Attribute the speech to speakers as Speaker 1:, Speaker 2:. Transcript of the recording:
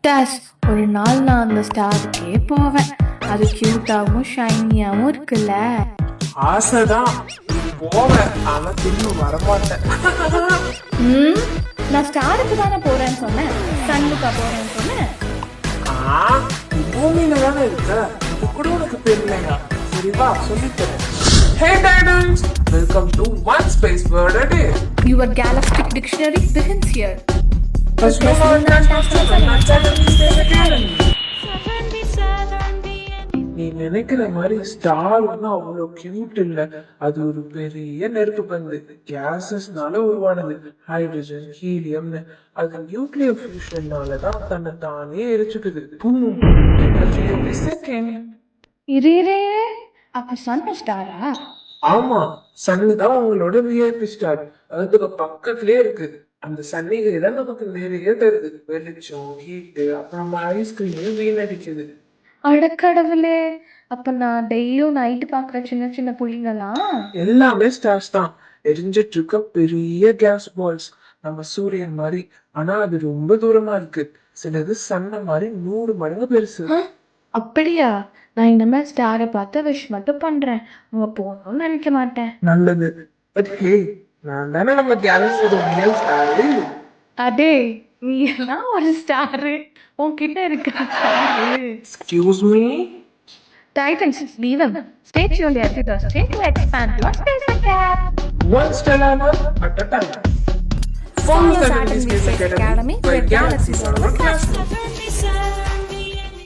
Speaker 1: டஸ் ஒரு நாள் நான் அந்த ஸ்டாருக்கே போவேன். அது கியூட்டாகவும் ஷைனியாகவும் இருக்குல்ல.
Speaker 2: ஆசைதான் போவேன், ஆனா திரும்ப வரமாட்டேன்.
Speaker 1: நான் ஸ்டாருக்கு தானே போறேன்னு சொன்னேன், சன்னுக்கா போறேன்னு சொன்னேன்.
Speaker 2: பூமியில தானே இருக்க, இது கூட உனக்கு தெரியலையா? சரிவா சொல்லித்தரேன். Hey Titans, welcome to One Space Word a Day.
Speaker 1: Your galactic dictionary begins here.
Speaker 2: First of all, நீ நினைக்கிற மாதிரி ஸ்டார் ஒன்னும் அவ்வளவு கியூட் இல்ல. அது ஒரு பெரிய நெருப்பு பந்து, கேசஸ்னால உருவானது. ஹைட்ரஜன், ஹீலியம்னு. அது நியூக்ளியர் ஃபியூஷன்னாலதான் தன்னை தானே எரிச்சுக்குது.
Speaker 1: இரே அப்ப சன் ஸ்டாரா?
Speaker 2: ஆமா, சன்னு தான் உங்களோட விஐபி ஸ்டார். அதுக்கு பக்கத்துலயே இருக்கு. அந்த சன்னிகை தான் நமக்கு நிறைய தருது. வெளிச்சம், ஹீட்டு, அப்புறம் ஐஸ்கிரீம் வீணடிக்குது.
Speaker 1: அடக்கடவுளே, அப்ப நான் டெய்லியும் நைட்டு பாக்குற சின்ன சின்ன புள்ளிங்களாம்
Speaker 2: எல்லாமே ஸ்டார்ஸ் தான். எரிஞ்சிட்டு இருக்க பெரிய கேஸ் பால்ஸ் நம்ம சூரியன் மாதிரி. ஆனா அது ரொம்ப தூரமா இருக்கு. சிலது சன்ன மாதிரி 100 மடங்கு பெருசு.
Speaker 1: அப்படியா? நான் இந்த மாதிரி ஸ்டாரை பார்த்து விஷ் மட்டும் பண்றேன். உங்க போகணும்னு நினைக்க மாட்டேன்.
Speaker 2: நல்லது. பட் ஹே, நான் தானே நம்ம கேலக்சியோட ரியல் ஸ்டாரு.
Speaker 1: அடே, நீ எல்லாம் ஒரு ஸ்டாரு, உன்கிட்ட இருக்க star.
Speaker 2: Excuse me.
Speaker 1: Titans, leave them. Stay tuned every Thursday to expand your space academy.
Speaker 2: One stellar at a time.
Speaker 1: Follow Saturn Space Academy, where galaxies are our classroom.